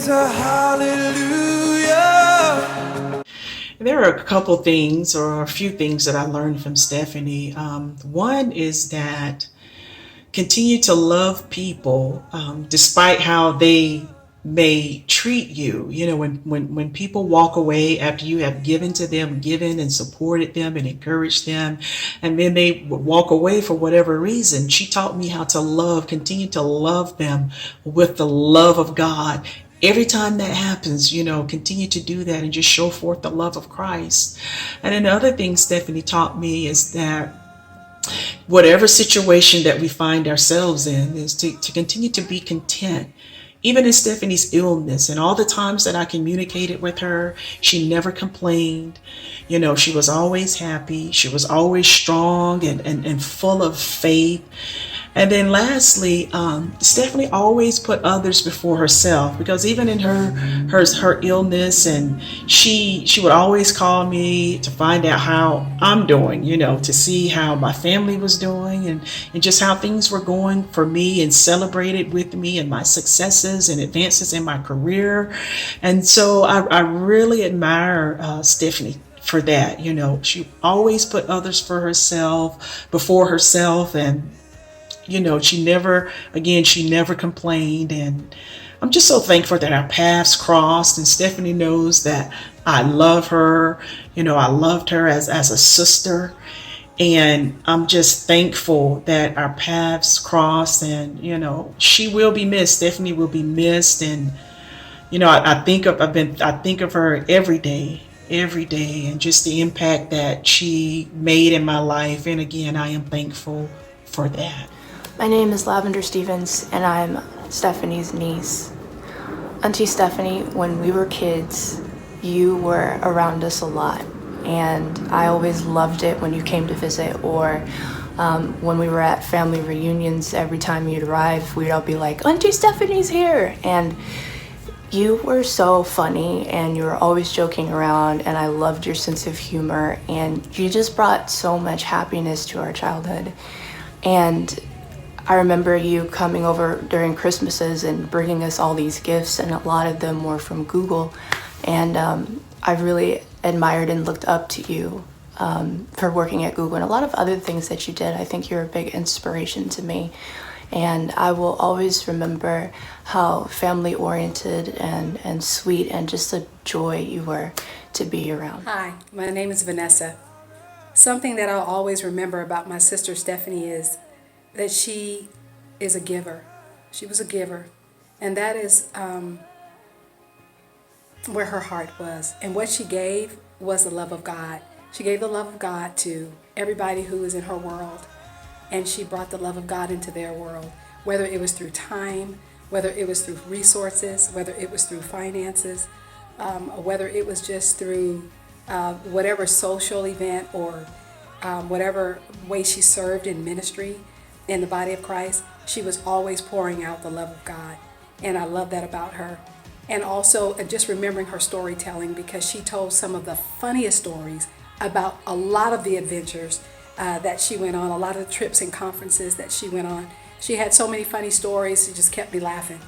praise a hallelujah. There are a couple things or a few things that I learned from Stephanie. One is that continue to love people despite how they may treat you. You know, when people walk away after you have given and supported them and encouraged them, and then they walk away for whatever reason, she taught me how to continue to love them with the love of God. Every time that happens, continue to do that and just show forth the love of Christ. And then the other thing Stephanie taught me is that whatever situation that we find ourselves in is to continue to be content. Even in Stephanie's illness and all the times that I communicated with her, she never complained. She was always happy. She was always strong and full of faith. And then lastly, Stephanie always put others before herself, because even in her illness, and she would always call me to find out how I'm doing, to see how my family was doing and just how things were going for me, and celebrated with me and my successes and advances in my career. And so I really admire Stephanie for that. She always put others before herself, and she never complained. And I'm just so thankful that our paths crossed, and Stephanie knows that I love her. I loved her as a sister, and I'm just thankful that our paths crossed. And she will be missed. Stephanie will be missed. And I think of her every day, and just the impact that she made in my life. And again, I am thankful for that. My name is Lavender Stevens, and I'm Stephanie's niece. Auntie Stephanie, when we were kids, you were around us a lot, and I always loved it when you came to visit, or when we were at family reunions. Every time you'd arrive, we'd all be like, Auntie Stephanie's here, and you were so funny, and you were always joking around, and I loved your sense of humor, and you just brought so much happiness to our childhood. And I remember you coming over during Christmases and bringing us all these gifts, and a lot of them were from Google. And I really admired and looked up to you for working at Google, and a lot of other things that you did. I think you're a big inspiration to me. And I will always remember how family-oriented and sweet and just a joy you were to be around. Hi, my name is Vanessa. Something that I'll always remember about my sister Stephanie is that she is a giver. She was a giver. And that is where her heart was. And what she gave was the love of God. She gave the love of God to everybody who was in her world. And she brought the love of God into their world, whether it was through time, whether it was through resources, whether it was through finances, whether it was just through whatever social event or whatever way she served in ministry in the body of Christ. She was always pouring out the love of God. And I love that about her. And also just remembering her storytelling, because she told some of the funniest stories about a lot of the adventures that she went on, a lot of the trips and conferences that she went on. She had so many funny stories, it just kept me laughing.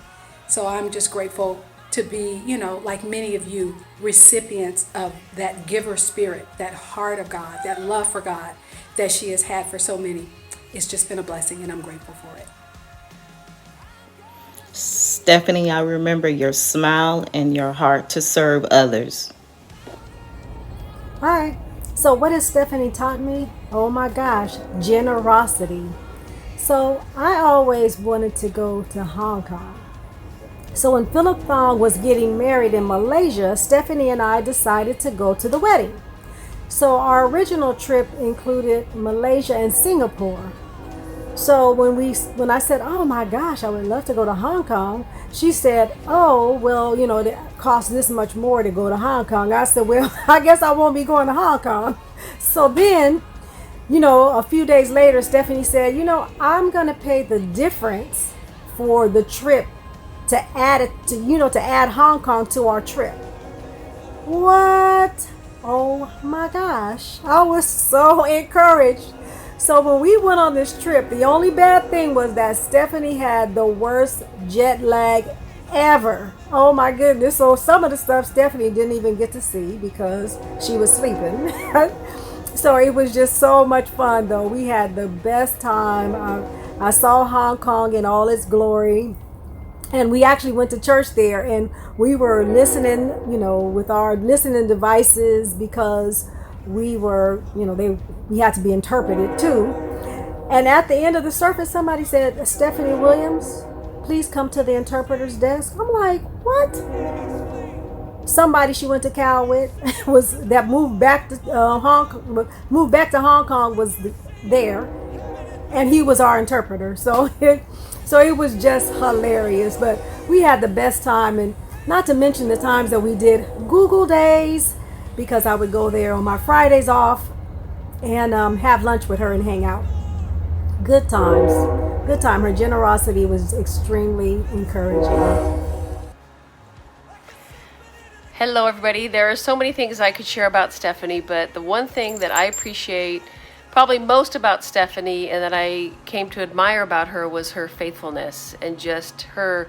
So I'm just grateful to be, like many of you, recipients of that giver spirit, that heart of God, that love for God that she has had for so many. It's just been a blessing, and I'm grateful for it. Stephanie, I remember your smile and your heart to serve others. All right. So what has Stephanie taught me? Oh my gosh, generosity. So I always wanted to go to Hong Kong. So when Philip Thong was getting married in Malaysia, Stephanie and I decided to go to the wedding. So our original trip included Malaysia and Singapore. So when I said, oh my gosh, I would love to go to Hong Kong, she said, oh, well, it costs this much more to go to Hong Kong. I said, well, I guess I won't be going to Hong Kong. So then, a few days later, Stephanie said, I'm going to pay the difference for the trip to add it to add Hong Kong to our trip. What? Oh my gosh. I was so encouraged. So when we went on this trip, the only bad thing was that Stephanie had the worst jet lag ever. Oh my goodness. So some of the stuff Stephanie didn't even get to see because she was sleeping. So it was just so much fun though. We had the best time. I saw Hong Kong in all its glory. And we actually went to church there, and we were listening, with our listening devices because we were, we had to be interpreted too. And at the end of the service, somebody said, "Stephanie Williams, please come to the interpreter's desk." I'm like, what? Somebody she went to Cal with moved back to Hong Kong was there, and he was our interpreter. So it was just hilarious. But we had the best time, and not to mention the times that we did Google Days, because I would go there on my Fridays off and have lunch with her and hang out. Good times. Good time. Her generosity was extremely encouraging. Hello, everybody. There are so many things I could share about Stephanie, but the one thing that I appreciate probably most about Stephanie and that I came to admire about her was her faithfulness and just her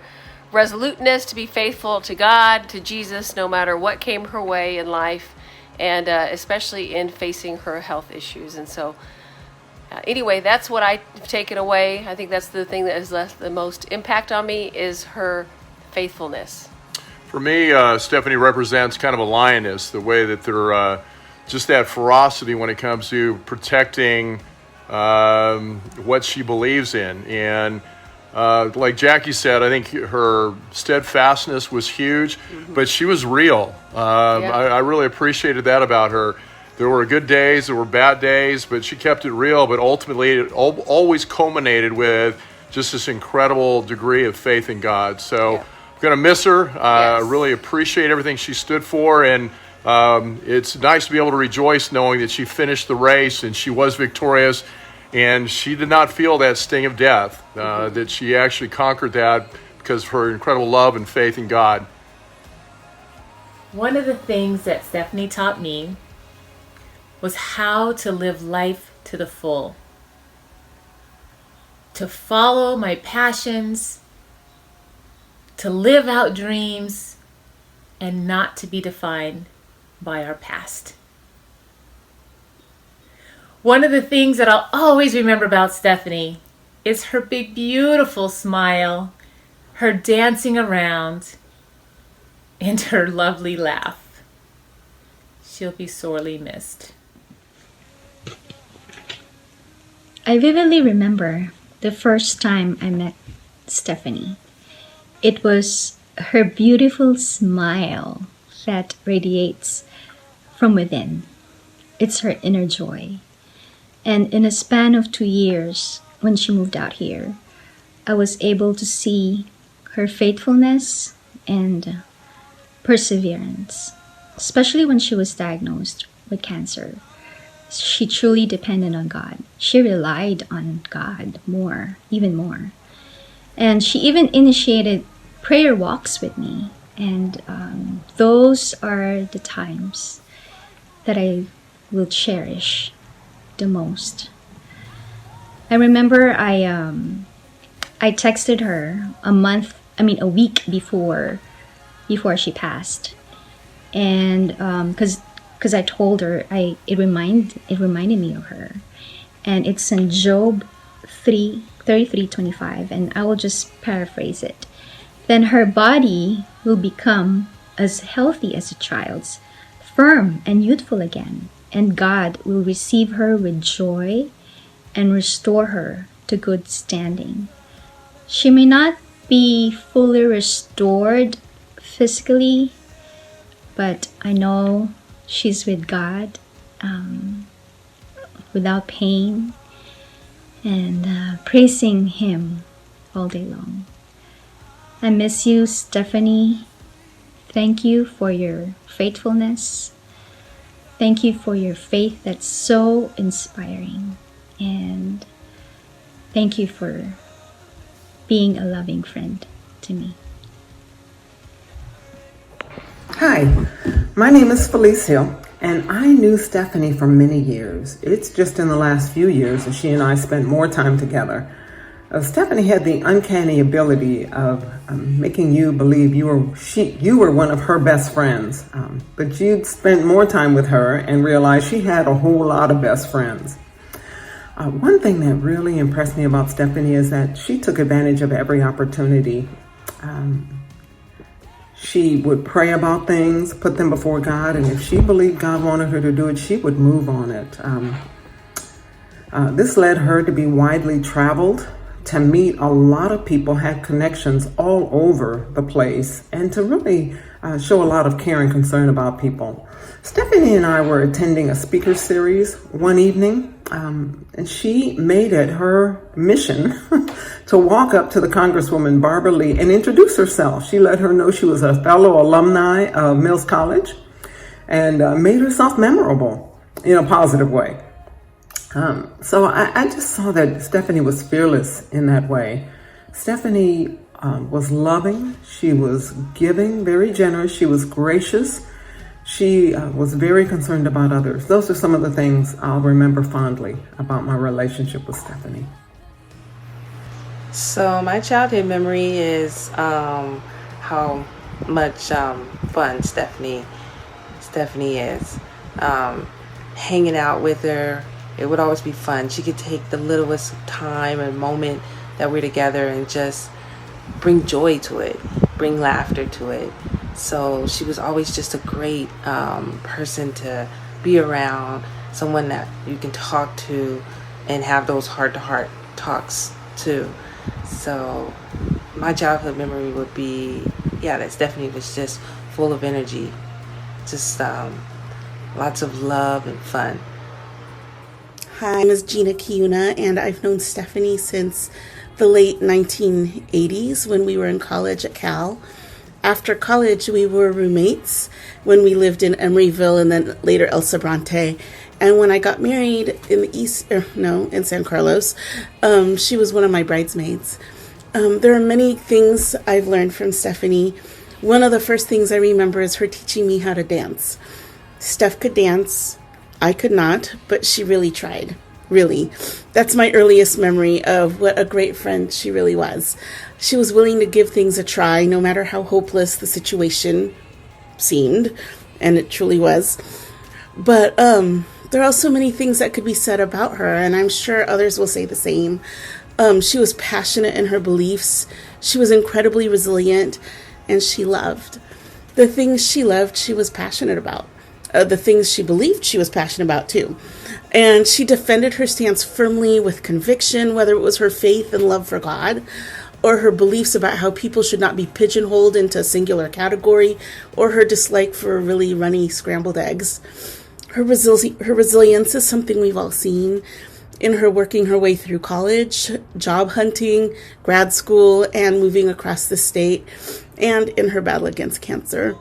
resoluteness to be faithful to God, to Jesus, no matter what came her way in life, and especially in facing her health issues. And so anyway, that's what I've taken away. I think that's the thing that has left the most impact on me is her faithfulness. For me, Stephanie represents kind of a lioness, the way that they're just that ferocity when it comes to protecting what she believes in. And like Jackie said, I think her steadfastness was huge, but she was real. I really appreciated that about her. There were good days, there were bad days, but she kept it real, but ultimately it always culminated with just this incredible degree of faith in God. So I'm going to miss her. I really appreciate everything she stood for, and it's nice to be able to rejoice knowing that she finished the race and she was victorious, and she did not feel that sting of death, that she actually conquered that because of her incredible love and faith in God. One of the things that Stephanie taught me was how to live life to the full, to follow my passions, to live out dreams, and not to be defined by our past. One of the things that I'll always remember about Stephanie is her big, beautiful smile, her dancing around, and her lovely laugh. She'll be sorely missed. I vividly remember the first time I met Stephanie. It was her beautiful smile that radiates from within. It's her inner joy. And in a span of 2 years, when she moved out here, I was able to see her faithfulness and perseverance, especially when she was diagnosed with cancer. She truly depended on God. She relied on God more, even more. And she even initiated prayer walks with me. And those are the times that I will cherish the most. I remember I texted her a week before she passed. And because I told her, it reminded me of her, and it's in Job 33:25, and I will just paraphrase it. Then her body will become as healthy as a child's, firm and youthful again, and God will receive her with joy and restore her to good standing. She may not be fully restored physically, but I know she's with God, without pain, and praising Him all day long. I miss you, Stephanie. Thank you for your faithfulness. Thank you for your faith that's so inspiring. And thank you for being a loving friend to me. Hi, my name is Felicia, and I knew Stephanie for many years. It's just in the last few years that she and I spent more time together. Stephanie had the uncanny ability of making you believe you were one of her best friends, but you'd spent more time with her and realized she had a whole lot of best friends. One thing that really impressed me about Stephanie is that she took advantage of every opportunity. She would pray about things, put them before God, and if she believed God wanted her to do it, she would move on it. This led her to be widely traveled, to meet a lot of people, had connections all over the place, and to really show a lot of care and concern about people. Stephanie and I were attending a speaker series one evening, and she made it her mission to walk up to the Congresswoman Barbara Lee and introduce herself. She let her know she was a fellow alumni of Mills College and made herself memorable in a positive way. So I just saw that Stephanie was fearless in that way. Stephanie was loving, she was giving, very generous, she was gracious, she was very concerned about others. Those are some of the things I'll remember fondly about my relationship with Stephanie. So my childhood memory is how much fun Stephanie is. Hanging out with her, it would always be fun. She could take the littlest time and moment that we're together and just bring joy to it, bring laughter to it. So she was always just a great person to be around, someone that you can talk to and have those heart-to-heart talks too. So my childhood memory would be, that Stephanie was just full of energy, just lots of love and fun. Hi, my name is Gina Kiuna, and I've known Stephanie since the late 1980s when we were in college at Cal. After college, we were roommates when we lived in Emeryville and then later El Sobrante. And when I got married in San Carlos, she was one of my bridesmaids. There are many things I've learned from Stephanie. One of the first things I remember is her teaching me how to dance. Steph could dance. I could not, but she really tried. Really. That's my earliest memory of what a great friend she really was. She was willing to give things a try, no matter how hopeless the situation seemed, and it truly was. But there are also many things that could be said about her, and I'm sure others will say the same. She was passionate in her beliefs. She was incredibly resilient, and she loved. The things she loved, she was passionate about. The things she believed, she was passionate about too. And she defended her stance firmly with conviction, whether it was her faith and love for God, or her beliefs about how people should not be pigeonholed into a singular category, or her dislike for really runny scrambled eggs. Her resilience is something we've all seen in her working her way through college, job hunting, grad school, and moving across the state, and in her battle against cancer.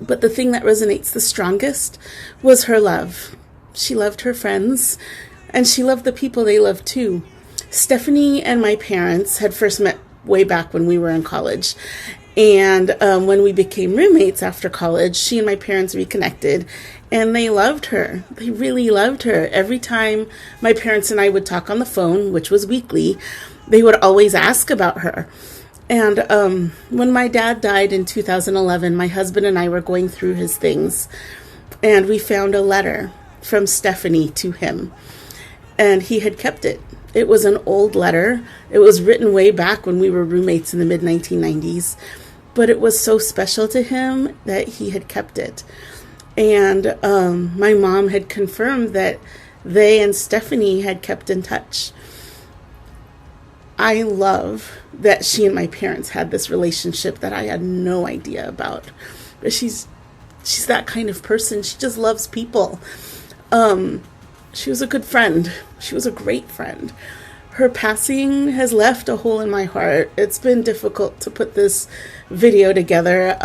But the thing that resonates the strongest was her love. She loved her friends, and she loved the people they loved too. Stephanie and my parents had first met way back when we were in college. And when we became roommates after college, she and my parents reconnected, and they loved her. They really loved her. Every time my parents and I would talk on the phone, which was weekly, they would always ask about her. And when my dad died in 2011, my husband and I were going through his things, and we found a letter from Stephanie to him, and he had kept it. It was an old letter. It was written way back when we were roommates in the mid-1990s, but it was so special to him that he had kept it. And my mom had confirmed that they and Stephanie had kept in touch. I love that she and my parents had this relationship that I had no idea about. But she's that kind of person. She just loves people. She was a good friend. She was a great friend. Her passing has left a hole in my heart. It's been difficult to put this video together.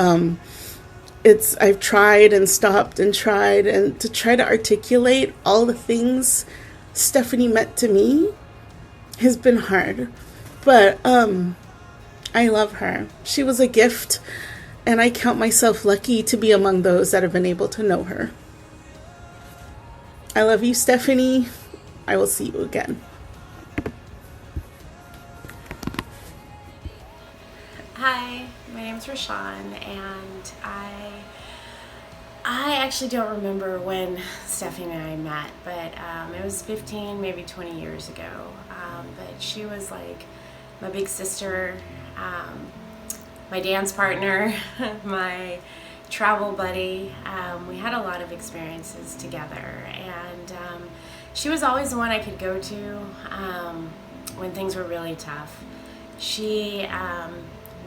I've tried and stopped and tried, and to try to articulate all the things Stephanie meant to me has been hard, but I love her. She was a gift, and I count myself lucky to be among those that have been able to know her. I love you, Stephanie. I will see you again. Hi, my name's Rashawn, and I actually don't remember when Stephanie and I met, but it was 15, maybe 20 years ago. But she was like my big sister, my dance partner, my travel buddy. We had a lot of experiences together, and she was always the one I could go to when things were really tough. She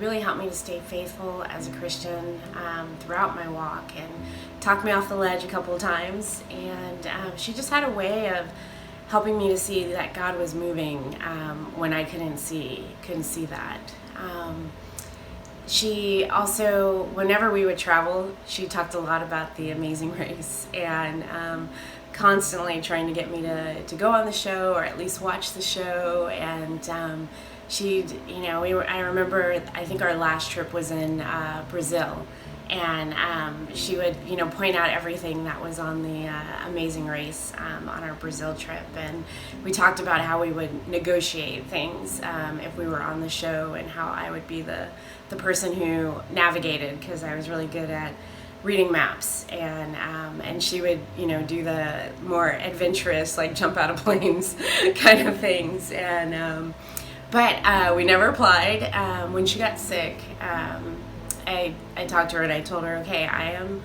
really helped me to stay faithful as a Christian throughout my walk, and talked me off the ledge a couple of times. And she just had a way of helping me to see that God was moving when I couldn't see that. She also, whenever we would travel, she talked a lot about The Amazing Race, and constantly trying to get me to go on the show, or at least watch the show. And I remember, I think our last trip was in Brazil, and she would, point out everything that was on the Amazing Race on our Brazil trip. And we talked about how we would negotiate things if we were on the show, and how I would be the person who navigated, because I was really good at reading maps, and she would, do the more adventurous, like jump out of planes kind of things. And but we never applied. When she got sick, I talked to her and I told her, okay, I am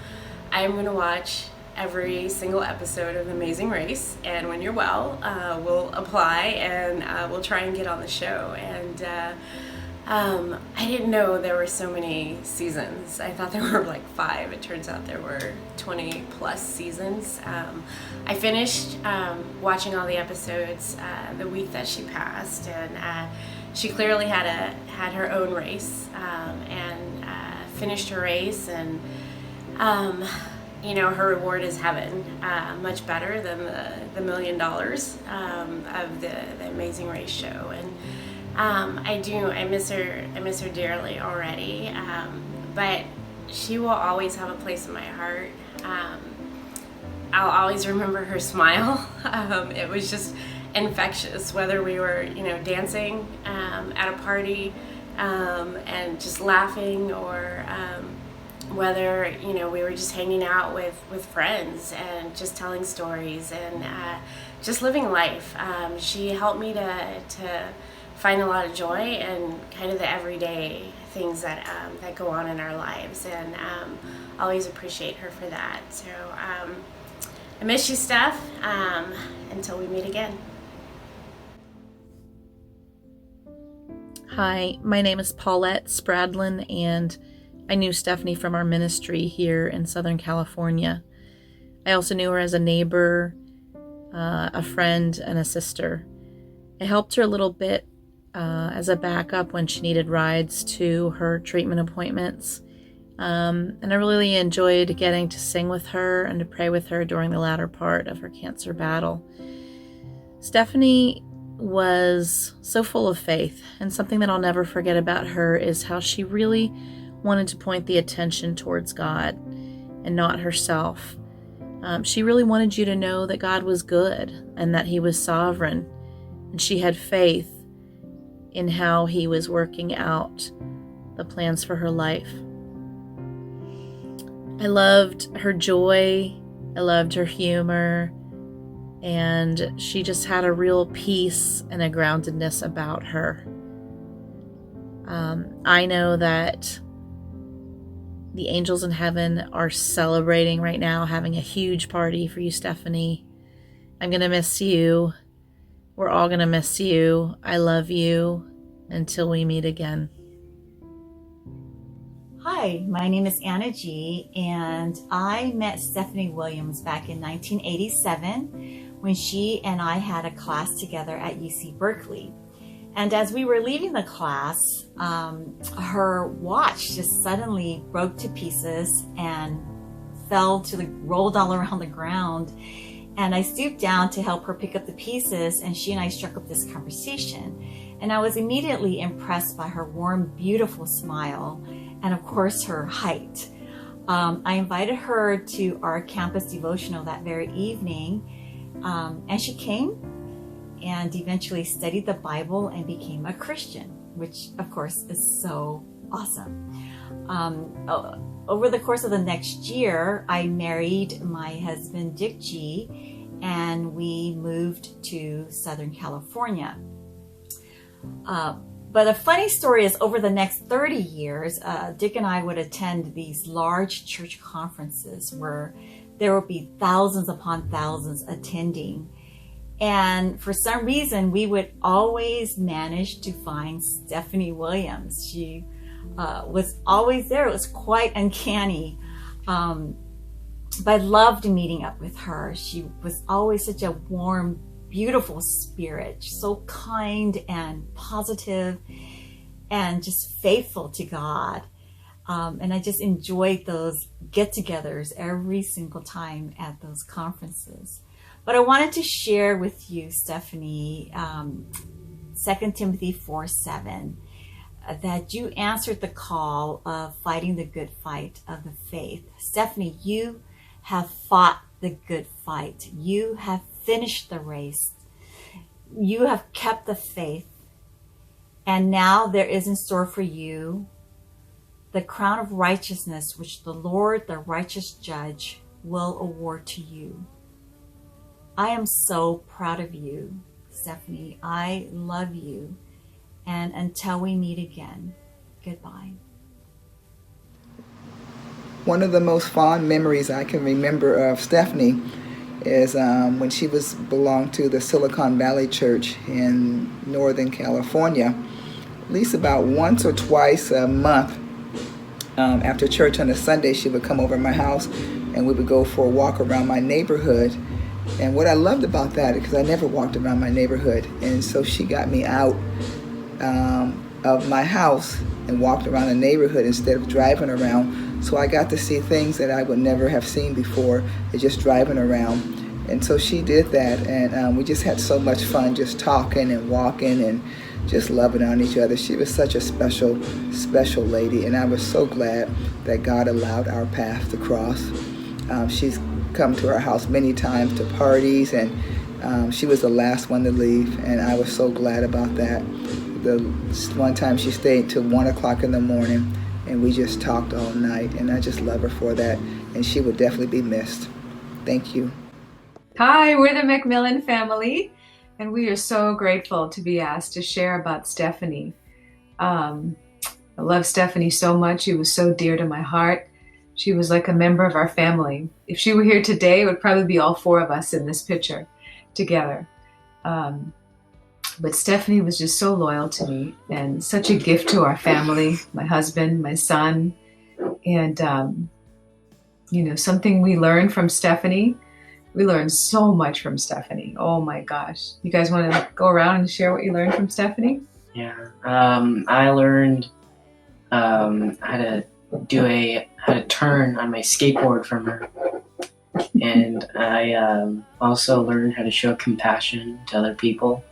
going to watch every single episode of Amazing Race, and when you're well, we'll apply, and we'll try and get on the show. And I didn't know there were so many seasons. I thought there were like 5. It turns out there were 20 plus seasons. I finished watching all the episodes the week that she passed, and she clearly had her own race, and finished her race, and her reward is heaven, much better than the $1 million of the Amazing Race show. And I miss her dearly already, but she will always have a place in my heart. I'll always remember her smile. It was just infectious, whether we were, dancing at a party and just laughing, or whether, we were just hanging out with friends and just telling stories, and just living life. She helped me to find a lot of joy in kind of the everyday things that go on in our lives, and always appreciate her for that. So I miss you, Steph, until we meet again. Hi, my name is Paulette Spradlin, and I knew Stephanie from our ministry here in Southern California. I also knew her as a neighbor, a friend, and a sister. I helped her a little bit as a backup when she needed rides to her treatment appointments. And I really enjoyed getting to sing with her and to pray with her during the latter part of her cancer battle. Stephanie was so full of faith, and something that I'll never forget about her is how she really wanted to point the attention towards God and not herself. She really wanted you to know that God was good and that He was sovereign, and she had faith in how He was working out the plans for her life. I loved her joy, I loved her humor, and she just had a real peace and a groundedness about her. I know that the angels in heaven are celebrating right now, having a huge party for you, Stephanie. I'm going to miss you. We're all going to miss you. I love you. Until we meet again. Hi, my name is Anna G, and I met Stephanie Williams back in 1987 when she and I had a class together at UC Berkeley. And as we were leaving the class, her watch just suddenly broke to pieces and rolled all around the ground. And I stooped down to help her pick up the pieces, and she and I struck up this conversation. And I was immediately impressed by her warm, beautiful smile, and of course her height. I invited her to our campus devotional that very evening, and she came and eventually studied the Bible and became a Christian, which of course is so awesome. Over the course of the next year, I married my husband, Dick G, and we moved to Southern California. But a funny story is over the next 30 years, Dick and I would attend these large church conferences where there would be thousands upon thousands attending. And for some reason, we would always manage to find Stephanie Williams. She was always there. It was quite uncanny. But I loved meeting up with her. She was always such a warm, beautiful spirit, so kind and positive and just faithful to God. And I just enjoyed those get-togethers every single time at those conferences. But I wanted to share with you, Stephanie, 2 Timothy 4:7, that you answered the call of fighting the good fight of the faith. Stephanie, you have fought the good fight. You have finished the race. You have kept the faith. And now there is in store for you the crown of righteousness, which the Lord, the righteous judge, will award to you. I am so proud of you, Stephanie. I love you. And until we meet again, goodbye. One of the most fond memories I can remember of Stephanie is when she belonged to the Silicon Valley Church in Northern California. At least about once or twice a month after church on a Sunday, she would come over to my house and we would go for a walk around my neighborhood. And what I loved about that, because I never walked around my neighborhood, and so she got me out of my house and walked around the neighborhood instead of driving around. So I got to see things that I would never have seen before, just driving around. And so she did that, and we just had so much fun just talking and walking and just loving on each other. She was such a special, special lady, and I was so glad that God allowed our path to cross. She's come to our house many times to parties, and she was the last one to leave, and I was so glad about that. The one time she stayed till 1 o'clock in the morning, and we just talked all night, and I just love her for that, and she would definitely be missed. Thank you. Hi, we're the McMillan family, and we are so grateful to be asked to share about Stephanie. I love Stephanie so much. She was so dear to my heart. She was like a member of our family. If she were here today, it would probably be all four of us in this picture together. But Stephanie was just so loyal to me and such a gift to our family, my husband, my son. And, something we learned from Stephanie, we learned so much from Stephanie. Oh my gosh. You guys want to go around and share what you learned from Stephanie? Yeah. I learned how to turn on my skateboard from her. And I also learned how to show compassion to other people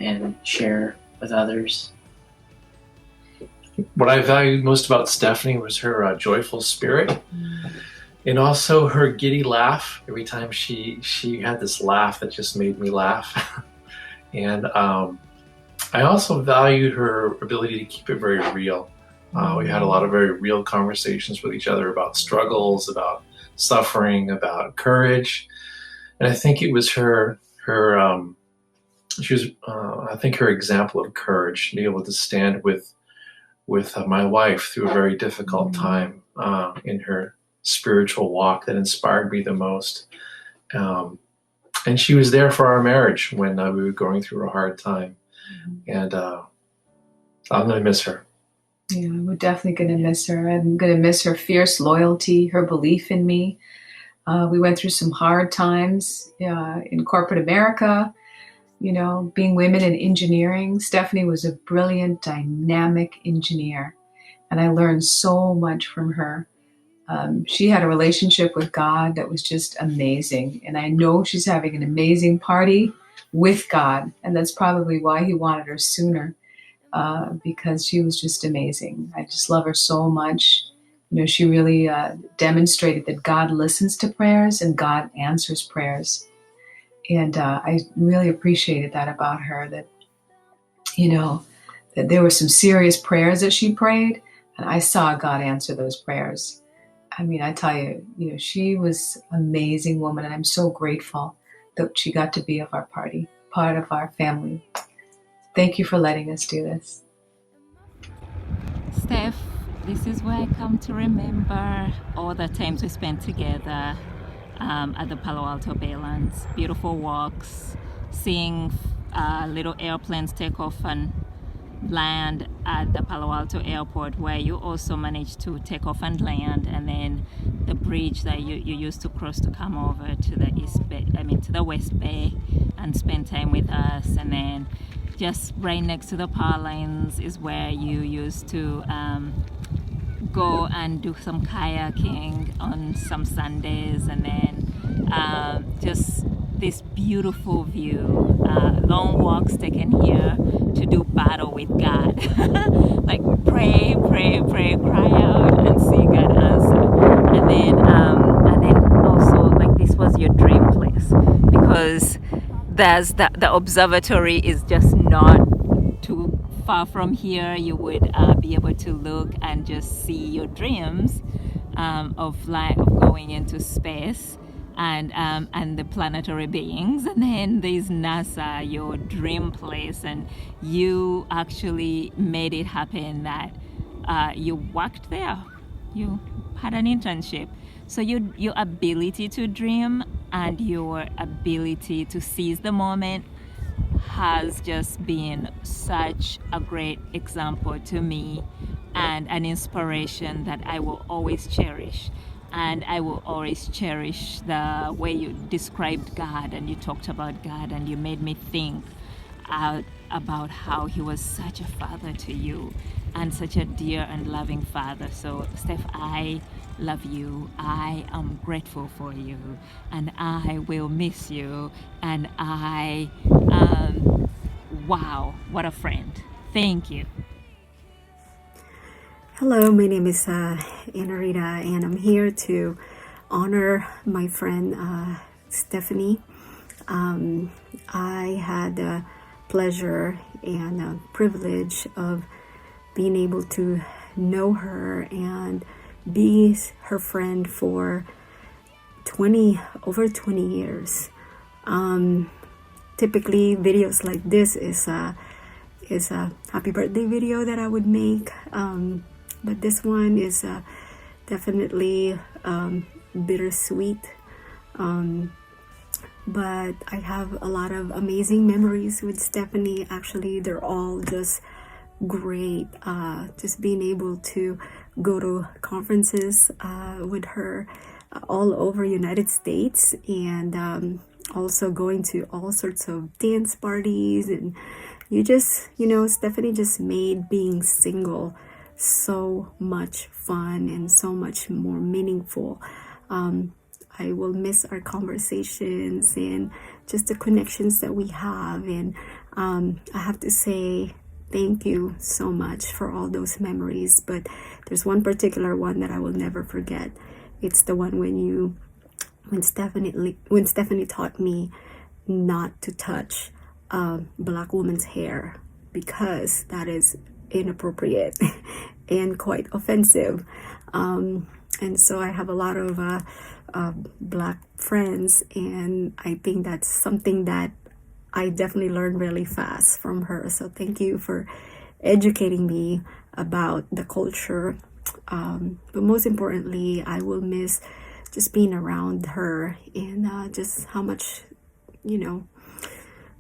and share with others. What I valued most about Stephanie was her joyful spirit, and also her giddy laugh. Every time she had this laugh that just made me laugh. And I also valued her ability to keep it very real. We had a lot of very real conversations with each other about struggles, about suffering, about courage. And I think it was her example of courage to be able to stand with my wife through a very difficult time in her spiritual walk that inspired me the most. And she was there for our marriage when we were going through a hard time. And I'm going to miss her. Yeah, we're definitely going to miss her. I'm going to miss her fierce loyalty, her belief in me. We went through some hard times in corporate America, being women in engineering. Stephanie was a brilliant, dynamic engineer, and I learned so much from her. She had a relationship with God that was just amazing, and I know she's having an amazing party with God, and that's probably why he wanted her sooner. Because she was just amazing. I just love her so much. She really demonstrated that God listens to prayers and God answers prayers. And I really appreciated that about her, that, that there were some serious prayers that she prayed, and I saw God answer those prayers. I mean, I tell you, she was an amazing woman, and I'm so grateful that she got to be of our party, part of our family. Thank you for letting us do this. Steph, this is where I come to remember all the times we spent together at the Palo Alto Baylands. Beautiful walks, seeing little airplanes take off and land at the Palo Alto airport, where you also managed to take off and land, and then the bridge that you used to cross to come over to the to the West Bay and spend time with us. And then just right next to the power lines is where you used to go and do some kayaking on some Sundays, and then just this beautiful view, long walks taken here to do battle with God. Like pray, cry out and see God answer. And then also, like, this was your dream place, because there's the observatory is just not too far from here. You would be able to look and just see your dreams of going into space and the planetary beings. And then there's NASA, your dream place, and you actually made it happen that you worked there. You had an internship. So your ability to dream and your ability to seize the moment has just been such a great example to me, and an inspiration that I will always cherish. And I will always cherish the way you described God, and you talked about God, and you made me think about how he was such a father to you, and such a dear and loving father. So Steph, I love you. I am grateful for you, and I will miss you. And wow, what a friend. Thank you. Hello, my name is Anna Rita, and I'm here to honor my friend Stephanie. I had the pleasure and privilege of being able to know her and be her friend for over 20 years. Typically, videos like this is a happy birthday video that I would make. But this one is definitely bittersweet. But I have a lot of amazing memories with Stephanie. Actually, they're all just great. Just being able to go to conferences with her all over United States, and also going to all sorts of dance parties. And Stephanie just made being single so much fun and so much more meaningful. I will miss our conversations and just the connections that we have. And I have to say thank you so much for all those memories. But there's one particular one that I will never forget. It's the one when Stephanie taught me not to touch a black woman's hair, because that is inappropriate and quite offensive. And so I have a lot of black friends, and I think that's something that I definitely learned really fast from her. So thank you for educating me about the culture. But most importantly, I will miss just being around her, and just how much,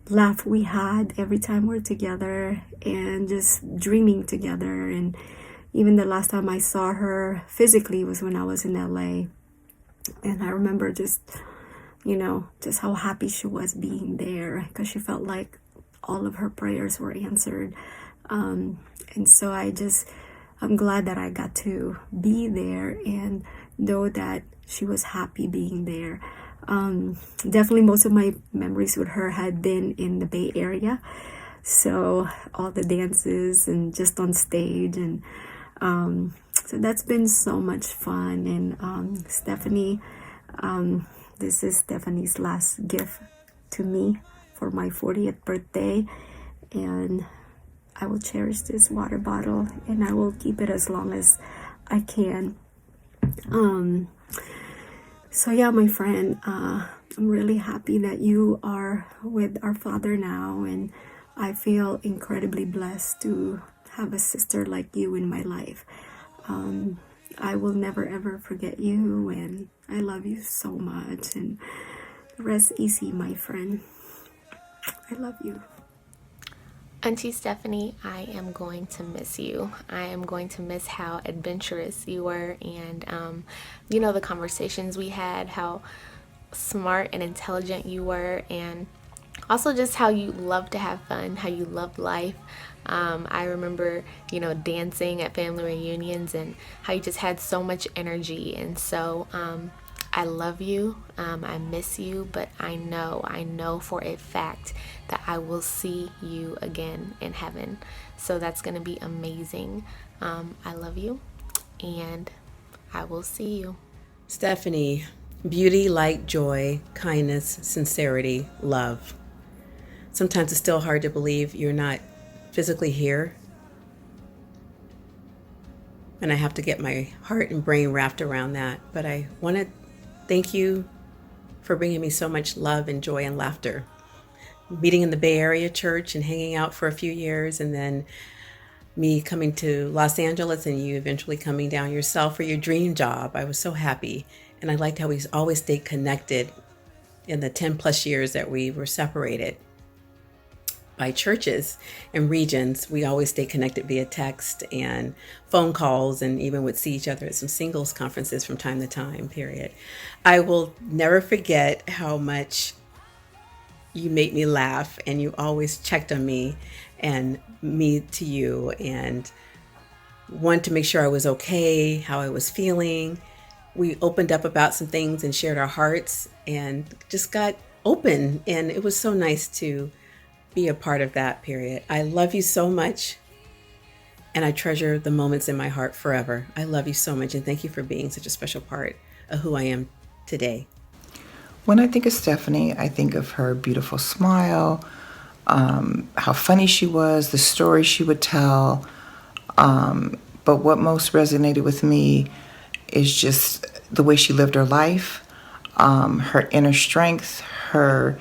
laugh we had every time we're together, and just dreaming together. And even the last time I saw her physically was when I was in LA, and I remember just how happy she was being there, because she felt like all of her prayers were answered. And so I'm glad that I got to be there and know that she was happy being there. Definitely most of my memories with her had been in the Bay Area. So all the dances and just on stage. And so that's been so much fun. And Stephanie, this is Stephanie's last gift to me for my 40th birthday. And I will cherish this water bottle, and I will keep it as long as I can. So yeah, my friend, I'm really happy that you are with our Father now, and I feel incredibly blessed to have a sister like you in my life. I will never ever forget you, and I love you so much, and rest easy, my friend. I love you. Auntie Stephanie, I am going to miss you. I am going to miss how adventurous you were, and the conversations we had, how smart and intelligent you were, and also just how you love to have fun, how you love life. I remember, dancing at family reunions, and how you just had so much energy. And so I love you. I miss you, but I know for a fact that I will see you again in heaven. So that's going to be amazing. I love you, and I will see you. Stephanie, beauty, light, joy, kindness, sincerity, love. Sometimes it's still hard to believe you're not physically here. And I have to get my heart and brain wrapped around that. But I want to thank you for bringing me so much love and joy and laughter. Meeting in the Bay Area church and hanging out for a few years, and then me coming to Los Angeles and you eventually coming down yourself for your dream job. I was so happy. And I liked how we always stayed connected in the 10 plus years that we were separated by churches and regions. We always stay connected via text and phone calls, and even would see each other at some singles conferences from time to time, period. I will never forget how much you made me laugh, and you always checked on me and me to you, and wanted to make sure I was okay, how I was feeling. We opened up about some things and shared our hearts and just got open, and it was so nice to be a part of that period. I love you so much, and I treasure the moments in my heart forever. I love you so much, and thank you for being such a special part of who I am today. When I think of Stephanie, I think of her beautiful smile, how funny she was, the stories she would tell. But what most resonated with me is just the way she lived her life, her inner strength, her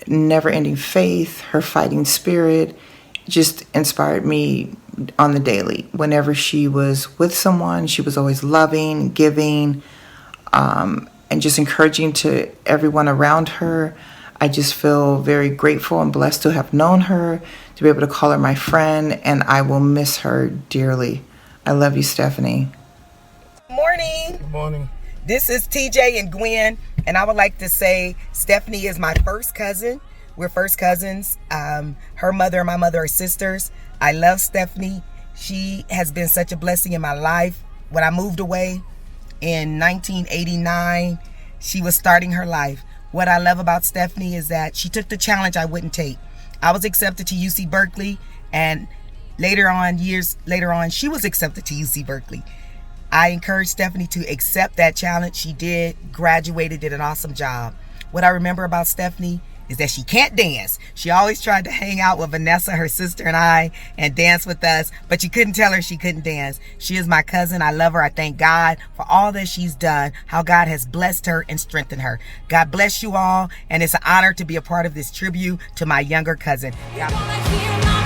never-ending faith, her fighting spirit just inspired me on the daily. Whenever she was with someone, she was always loving, giving, and just encouraging to everyone around her. I just feel very grateful and blessed to have known her, to be able to call her my friend, and I will miss her dearly. I love you, Stephanie. Morning. Good morning. This is TJ and Gwen, and I would like to say Stephanie is my first cousin. We're first cousins. Her mother and my mother are sisters. I love Stephanie. She has been such a blessing in my life. When I moved away in 1989, she was starting her life. What I love about Stephanie is that she took the challenge I wouldn't take. I was accepted to UC Berkeley, and years later on, she was accepted to UC Berkeley. I encouraged Stephanie to accept that challenge. She did, graduated, did an awesome job. What I remember about Stephanie is that she can't dance. She always tried to hang out with Vanessa, her sister, and I, and dance with us, but you couldn't tell her she couldn't dance. She is my cousin. I love her. I thank God for all that she's done, how God has blessed her and strengthened her. God bless you all, and it's an honor to be a part of this tribute to my younger cousin. God bless.